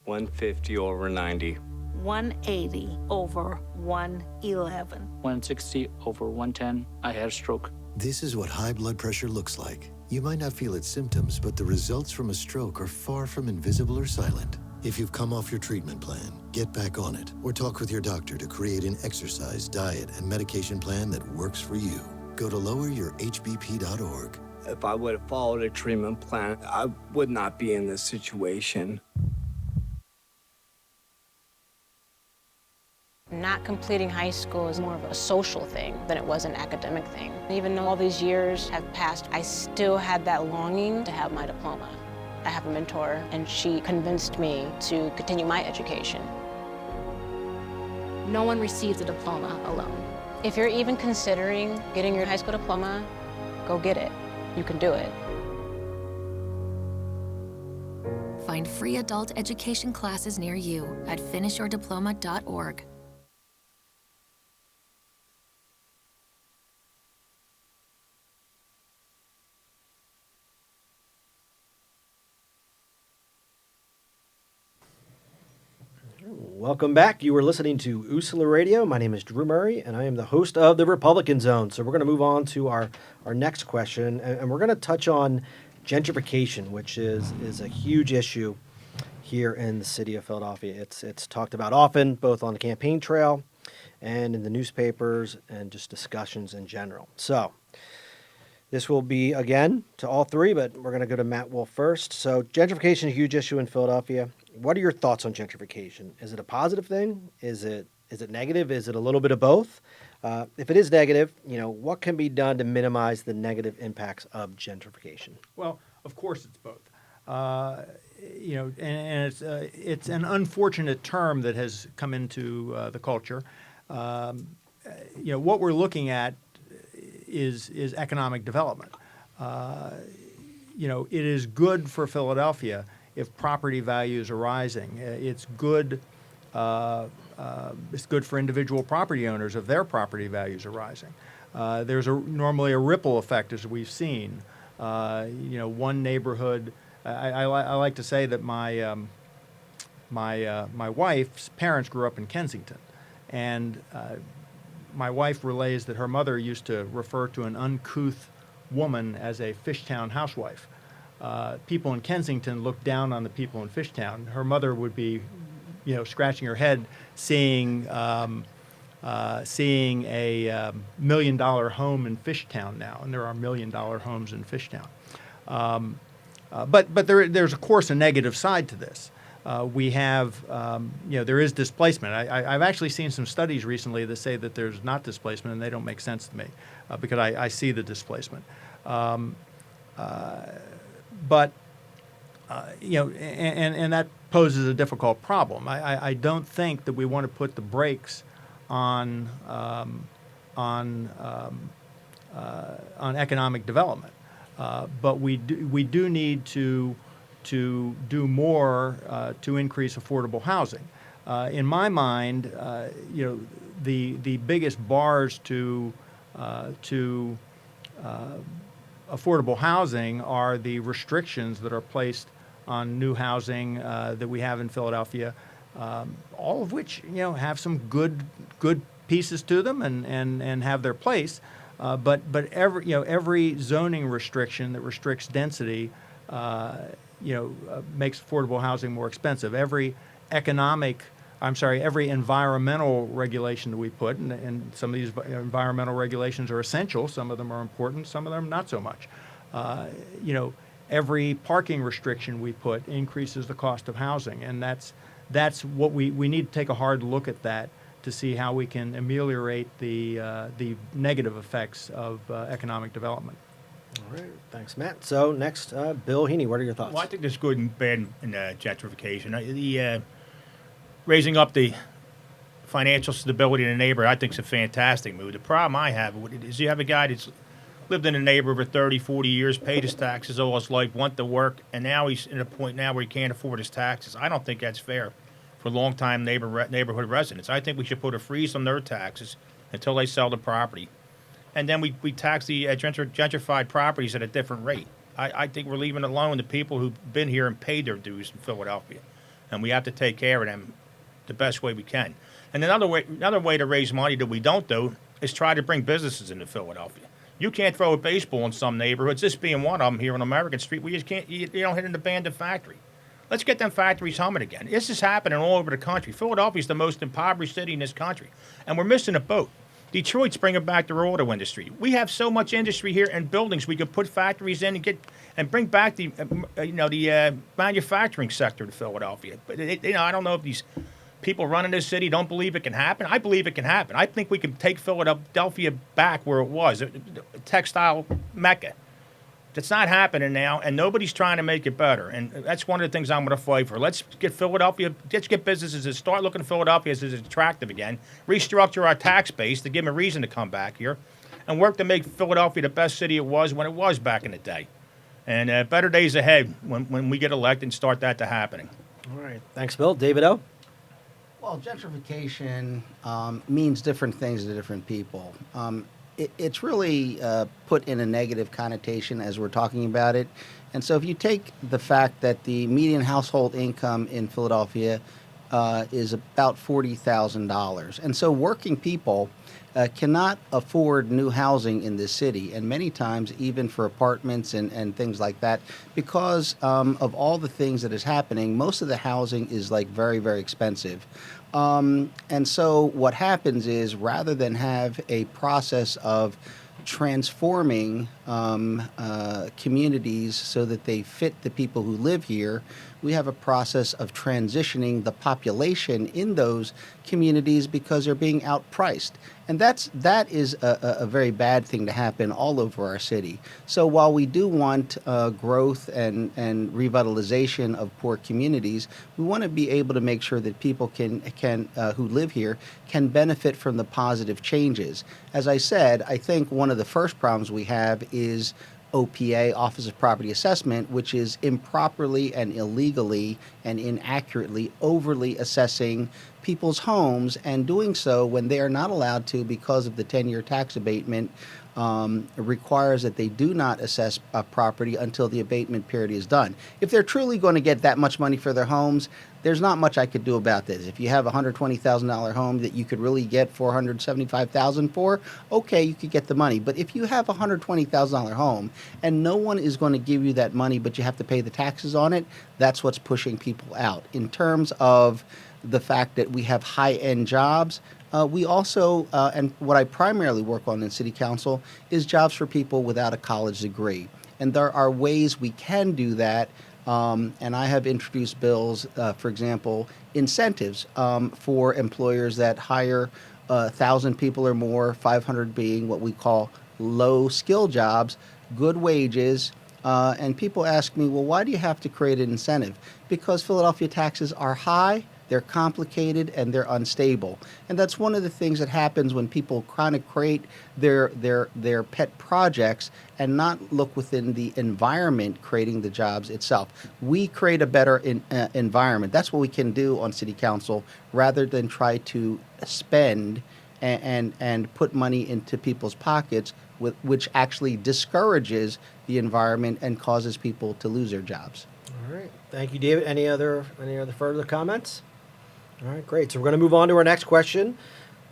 $150 over $90. 180 over 111. 160 over 110. I had a stroke. This is what high blood pressure looks like. You might not feel its symptoms, but the results from a stroke are far from invisible or silent. If you've come off your treatment plan, get back on it or talk with your doctor to create an exercise, diet, and medication plan that works for you. Go to loweryourhbp.org. If I would have followed a treatment plan, I would not be in this situation. Not completing high school is more of a social thing than it was an academic thing. Even though all these years have passed, I still had that longing to have my diploma. I have a mentor, and she convinced me to continue my education. No one receives a diploma alone. If you're even considering getting your high school diploma, go get it. You can do it. Find free adult education classes near you at finishyourdiploma.org. Welcome back. You were listening to Usula Radio. My name is Drew Murray, and I am the host of the Republican Zone. So we're going to move on to our next question, and we're going to touch on gentrification, which is a huge issue here in the city of Philadelphia. It's talked about often, both on the campaign trail and in the newspapers and just discussions in general. So this will be, again, to all three, but we're going to go to Matt Wolf first. So gentrification is a huge issue in Philadelphia. What are your thoughts on gentrification? Is it a positive thing? Is it negative? Is it a little bit of both? If it is negative, what can be done to minimize the negative impacts of gentrification? Well, of course it's both. And it's an unfortunate term that has come into the culture. What we're looking at is economic development. It is good for Philadelphia if property values are rising. It's good for individual property owners if their property values are rising. There's normally a ripple effect, as we've seen. One neighborhood. I like to say that my my wife's parents grew up in Kensington, and my wife relays that her mother used to refer to an uncouth woman as a Fishtown housewife. People in Kensington looked down on the people in Fishtown. Her mother would be, scratching her head, seeing a $1 million home in Fishtown now, and there are $1 million homes in Fishtown. But there's of course a negative side to this. We have, there is displacement. I've actually seen some studies recently that say that there's not displacement, and they don't make sense to me because I see the displacement. And that poses a difficult problem. I don't think that we want to put the brakes on economic development, but we do need to do more to increase affordable housing. In my mind, the biggest bars to affordable housing are the restrictions that are placed on new housing that we have in Philadelphia, all of which have some good pieces to them and have their place. But every zoning restriction that restricts density makes affordable housing more expensive. Every environmental regulation that we put, and some of these environmental regulations are essential, some of them are important, some of them not so much. Every parking restriction we put increases the cost of housing, and that's what we need to take a hard look at that to see how we can ameliorate the negative effects of economic development. All right, thanks, Matt. So next, Bill Heaney, what are your thoughts? Well, I think there's good and bad in gentrification. Raising up the financial stability in a neighborhood, I think, is a fantastic move. The problem I have is you have a guy that's lived in a neighborhood for 30, 40 years, paid his taxes all his life, went to work, and now he's at a point now where he can't afford his taxes. I don't think that's fair for long-time neighborhood residents. I think we should put a freeze on their taxes until they sell the property. And then we tax the gentrified properties at a different rate. I think we're leaving alone the people who've been here and paid their dues in Philadelphia. And we have to take care of them the best way we can. And another way to raise money that we don't do is try to bring businesses into Philadelphia. You can't throw a baseball in some neighborhoods, this being one of them here on American Street. We just can't, you don't hit an abandoned factory. Let's get them factories humming again. This is happening all over the country. Philadelphia is the most impoverished city in this country, and we're missing a boat. Detroit's bringing back their auto industry. We have so much industry here and buildings we could put factories in and bring back the manufacturing sector to Philadelphia. But I don't know if these people running this city don't believe it can happen. I believe it can happen. I think we can take Philadelphia back where it was, a textile mecca. That's not happening now, and nobody's trying to make it better. And that's one of the things I'm going to fight for. Let's get businesses to start looking at Philadelphia as attractive again, restructure our tax base to give them a reason to come back here, and work to make Philadelphia the best city it was when it was back in the day. And better days ahead when we get elected and start that to happening. All right. Thanks, Bill. David O.? Well, gentrification means different things to different people. It's really put in a negative connotation as we're talking about it. And so if you take the fact that the median household income in Philadelphia is about $40,000. And so working people cannot afford new housing in this city, and many times even for apartments and things like that, because of all the things that is happening, most of the housing is like very, very expensive. And so what happens is, rather than have a process of transforming communities so that they fit the people who live here, we have a process of transitioning the population in those communities because they're being outpriced. And that is a very bad thing to happen all over our city. So while we do want growth and revitalization of poor communities, we want to be able to make sure that people can who live here can benefit from the positive changes. As I said, I think one of the first problems we have is OPA, Office of Property Assessment, which is improperly and illegally and inaccurately overly assessing people's homes, and doing so when they are not allowed to because of the 10-year tax abatement requires that they do not assess a property until the abatement period is done. If they're truly going to get that much money for their homes, there's not much I could do about this. If you have a $120,000 home that you could really get $475,000 for, okay, you could get the money. But if you have a $120,000 home and no one is going to give you that money, but you have to pay the taxes on it, that's what's pushing people out. In terms of the fact that we have high-end jobs, we also, and what I primarily work on in City Council, is jobs for people without a college degree. And there are ways we can do that. And I have introduced bills, for example, incentives for employers that hire 1,000 people or more, 500 being what we call low-skill jobs, good wages. And people ask me, well, why do you have to create an incentive? Because Philadelphia taxes are high, they're complicated, and they're unstable. And that's one of the things that happens when people kind of create their pet projects and not look within the environment creating the jobs itself. We create a better environment. That's what we can do on City Council rather than try to spend and put money into people's pockets, which actually discourages the environment and causes people to lose their jobs. All right. Thank you, David. Any other further comments? All right, great. So we're going to move on to our next question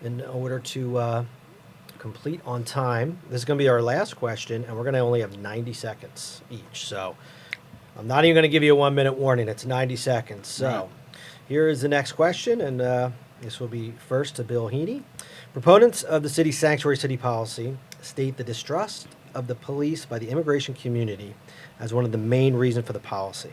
in order to complete on time. This is going to be our last question, and we're going to only have 90 seconds each. So I'm not even going to give you a 1-minute warning. It's 90 seconds. So here is the next question, and this will be first to Bill Heaney. Proponents of the city's sanctuary city policy state the distrust of the police by the immigration community as one of the main reasons for the policy.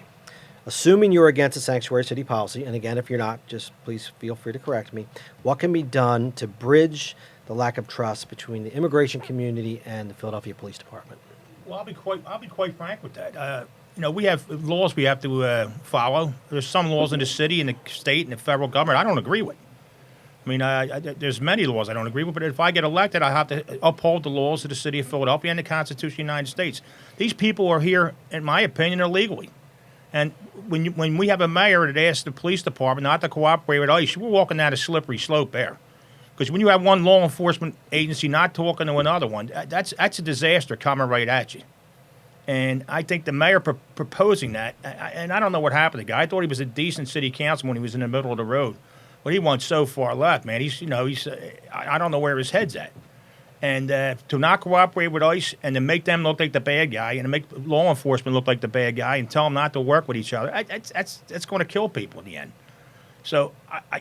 Assuming you're against the sanctuary city policy, and again, if you're not, just please feel free to correct me, what can be done to bridge the lack of trust between the immigration community and the Philadelphia Police Department? Well, I'll be quite frank with that. We have laws we have to follow. There's some laws in the city and the state and the federal government I don't agree with. I mean, there's many laws I don't agree with, but if I get elected, I have to uphold the laws of the city of Philadelphia and the Constitution of the United States. These people are here, in my opinion, illegally. And when we have a mayor that asks the police department not to cooperate with ICE, we're walking down a slippery slope there. Because when you have one law enforcement agency not talking to another one, that's a disaster coming right at you. And I think the mayor proposing that, and I don't know what happened to the guy. I thought he was a decent city councilman when he was in the middle of the road. But he went so far left, man. I don't know where his head's at. And to not cooperate with ICE and to make them look like the bad guy and to make law enforcement look like the bad guy and tell them not to work with each other, that's going to kill people in the end. So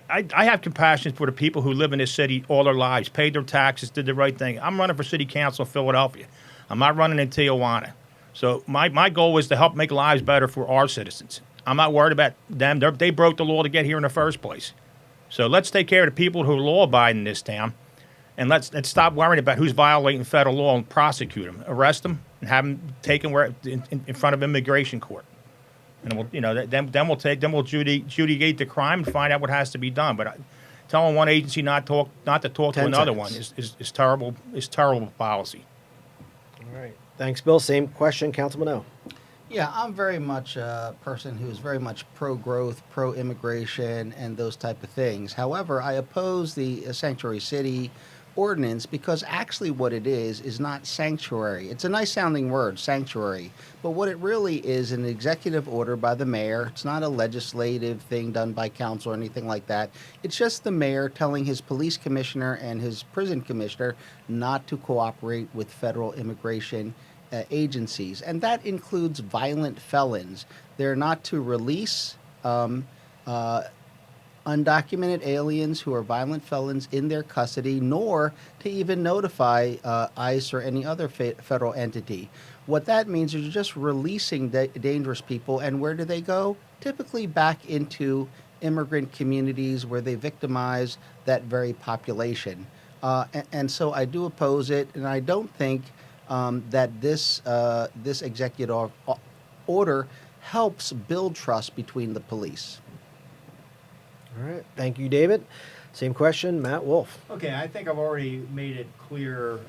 I have compassion for the people who live in this city all their lives, paid their taxes, did the right thing. I'm running for city council in Philadelphia. I'm not running in Tijuana. So my goal is to help make lives better for our citizens. I'm not worried about them. They broke the law to get here in the first place. So let's take care of the people who are law-abiding in this town. And let's stop worrying about who's violating federal law and prosecute them, arrest them, and have them taken in front of immigration court. And we'll adjudicate the crime and find out what has to be done. But telling one agency not to talk to another one is terrible. Is terrible policy. All right, thanks, Bill. Same question, Councilman O. Yeah, I'm very much a person who's very much pro-growth, pro-immigration, and those type of things. However, I oppose the sanctuary city ordinance because actually what it is not sanctuary. It's a nice sounding word, sanctuary, but what it really is an executive order by the mayor. It's not a legislative thing done by council or anything like that. It's just the mayor telling his police commissioner and his prison commissioner not to cooperate with federal immigration agencies, and that includes violent felons. They're not to release undocumented aliens who are violent felons in their custody, nor to even notify ICE or any other federal entity. What that means is you're just releasing dangerous people, and where do they go? Typically back into immigrant communities where they victimize that very population. And so I do oppose it, and I don't think that this executive order helps build trust between the police. All right. Thank you, David. Same question, Matt Wolf. Okay, I think I've already made it clear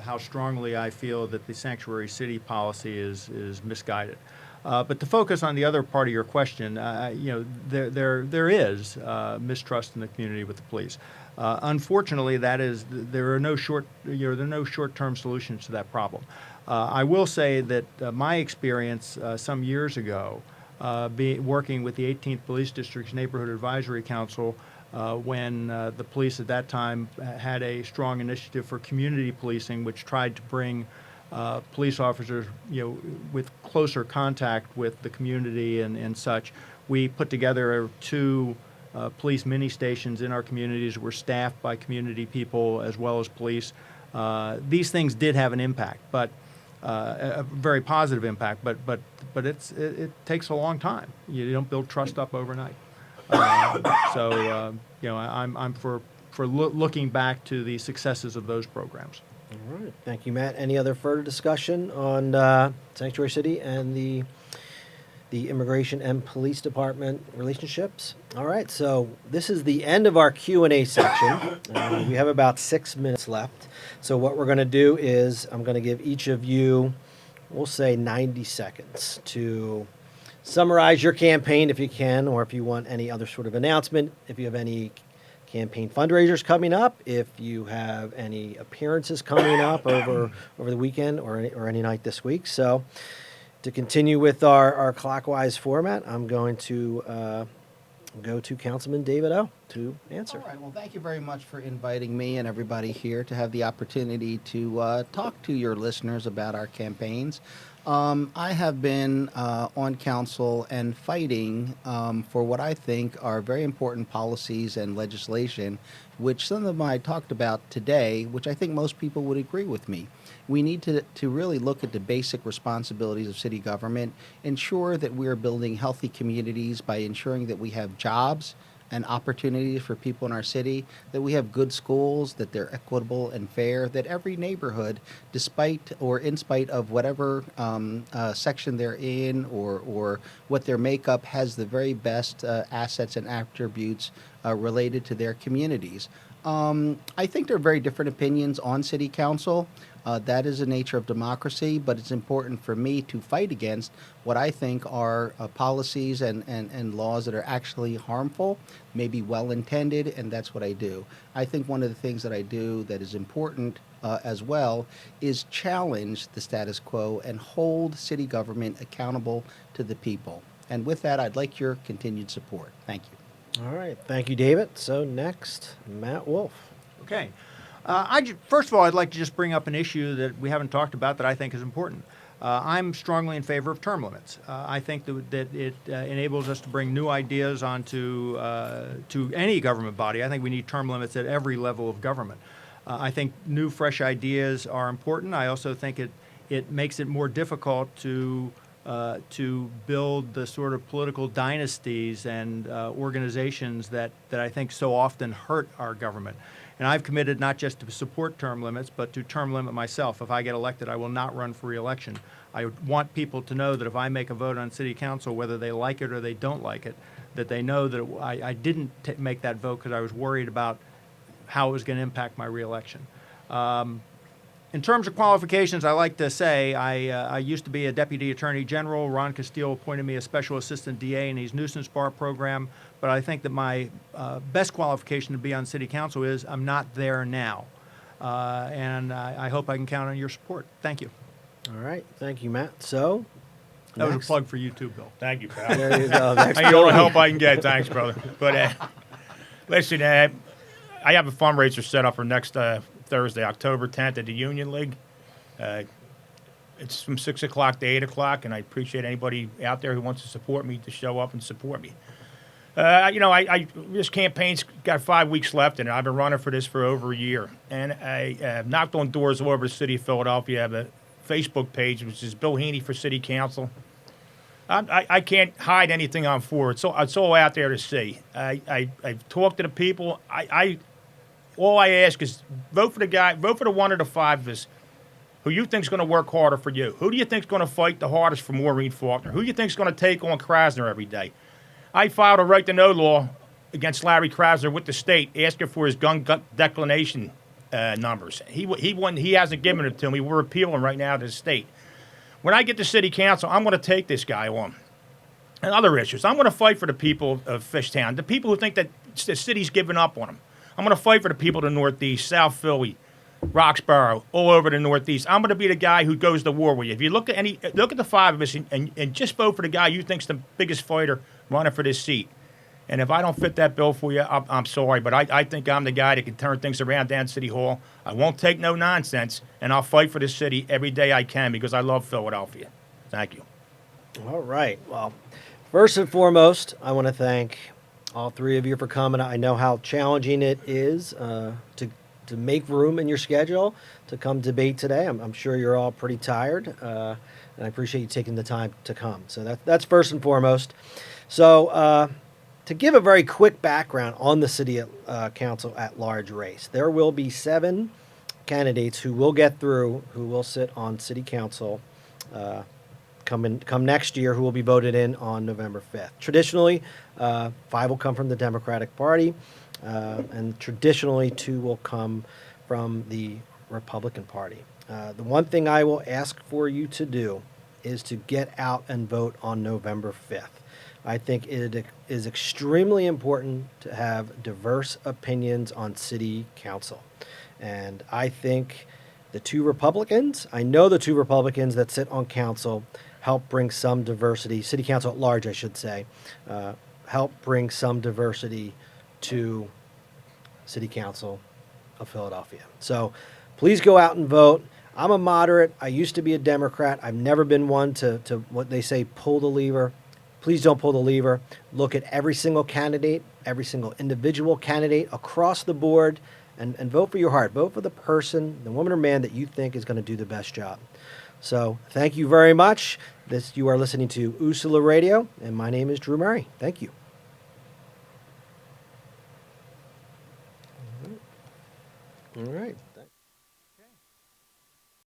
how strongly I feel that the sanctuary city policy is misguided. But to focus on the other part of your question, there is mistrust in the community with the police. Unfortunately, there are no short-term solutions to that problem. I will say that my experience some years ago, working with the 18th Police District's Neighborhood Advisory Council, when the police at that time had a strong initiative for community policing, which tried to bring police officers, with closer contact with the community and such. We put together 2 police mini stations in our communities were staffed by community people as well as police. These things did have an impact, but a very positive impact. But it takes a long time. You don't build trust up overnight. I'm for looking back to the successes of those programs. All right, thank you, Matt. Any other further discussion on Sanctuary City and the Immigration and Police Department relationships? All right, so this is the end of our Q&A section. We have about 6 minutes left. So what we're going to do is I'm going to give each of you, we'll say 90 seconds to summarize your campaign if you can, or if you want any other sort of announcement, if you have any campaign fundraisers coming up, if you have any appearances coming up over the weekend or any night this week. So to continue with our clockwise format, I'm going to go to Councilman David O. to answer. All right. Well, thank you very much for inviting me and everybody here to have the opportunity to talk to your listeners about our campaigns. I have been on council and fighting for what I think are very important policies and legislation, which some of them I talked about today, which I think most people would agree with me. We need to really look at the basic responsibilities of city government, ensure that we are building healthy communities by ensuring that we have jobs and opportunities for people in our city, that we have good schools, that they're equitable and fair, that every neighborhood, despite or in spite of whatever section they're in or what their makeup, has the very best assets and attributes related to their communities. I think there are very different opinions on city council. That is the nature of democracy, but it's important for me to fight against what I think are policies and laws that are actually harmful, maybe well-intended, and that's what I do. I think one of the things that I do that is important as well is challenge the status quo and hold city government accountable to the people. And with that, I'd like your continued support. Thank you. All right. Thank you, David. So next, Matt Wolf. Okay. First of all, I'd like to just bring up an issue that we haven't talked about that I think is important. I'm strongly in favor of term limits. I think that it enables us to bring new ideas onto to any government body. I think we need term limits at every level of government. I think new, fresh ideas are important. I also think it makes it more difficult to build the sort of political dynasties and organizations that I think so often hurt our government. And I've committed not just to support term limits, but to term limit myself. If I get elected, I will not run for re-election. I want people to know that if I make a vote on city council, whether they like it or they don't like it, that they know that I didn't make that vote because I was worried about how it was going to impact my re-election. In terms of qualifications, I like to say I used to be a deputy attorney general. Ron Castile appointed me a special assistant DA in his nuisance bar program. But I think that my best qualification to be on city council is I'm not there now. And I hope I can count on your support. Thank you. All right. Thank you, Matt. So that was a plug for you too, Bill. Thank you, pal. There you go. Next, I need all the help I can get. Thanks, brother. But listen, I have a fundraiser set up for next Thursday, October 10th at the Union League. It's from 6 o'clock to 8 o'clock, and I appreciate anybody out there who wants to support me to show up and support me. This campaign's got 5 weeks left, and I've been running for this for over a year. And I knocked on doors all over the city of Philadelphia. I have a Facebook page, which is Bill Heaney for City Council. I can't hide anything I'm for. It's all out there to see. I've talked to the people. All I ask is vote for the one of the five of us who you think's going to work harder for you. Who do you think's going to fight the hardest for Maureen Faulkner? Who do you think's going to take on Krasner every day? I filed a right-to-know law against Larry Krasner with the state, asking for his gun declination numbers. He hasn't given it to me. We're appealing right now to the state. When I get to city council, I'm going to take this guy on. And other issues. I'm going to fight for the people of Fishtown, the people who think that the city's giving up on them. I'm going to fight for the people of the Northeast, South Philly, Roxborough, all over the Northeast. I'm going to be the guy who goes to war with you. If you look at the five of us and just vote for the guy you think's the biggest fighter running for this seat. And if I don't fit that bill for you, I'm sorry, but I think I'm the guy that can turn things around down City Hall. I won't take no nonsense, and I'll fight for this city every day I can because I love Philadelphia. Thank you. All right. Well, first and foremost, I want to thank all three of you for coming. I know how challenging it is to make room in your schedule to come debate today. I'm sure you're all pretty tired, and I appreciate you taking the time to come. So that's first and foremost. So to give a very quick background on the City Council at Large race, there will be 7 candidates who will get through, who will sit on City Council come next year, who will be voted in on November 5th. Traditionally, 5 will come from the Democratic Party, and traditionally 2 will come from the Republican Party. The one thing I will ask for you to do is to get out and vote on November 5th. I think it is extremely important to have diverse opinions on City Council. And I think the 2 Republicans, I know the 2 Republicans that sit on council help bring some diversity, City Council at large, I should say, help bring some diversity to City Council of Philadelphia. So please go out and vote. I'm a moderate. I used to be a Democrat. I've never been one to what they say, pull the lever. Please don't pull the lever. Look at every single candidate, every single individual candidate across the board, and vote for your heart. Vote for the person, the woman or man that you think is going to do the best job. So thank you very much. You are listening to Usula Radio, and my name is Drew Murray. Thank you. All right.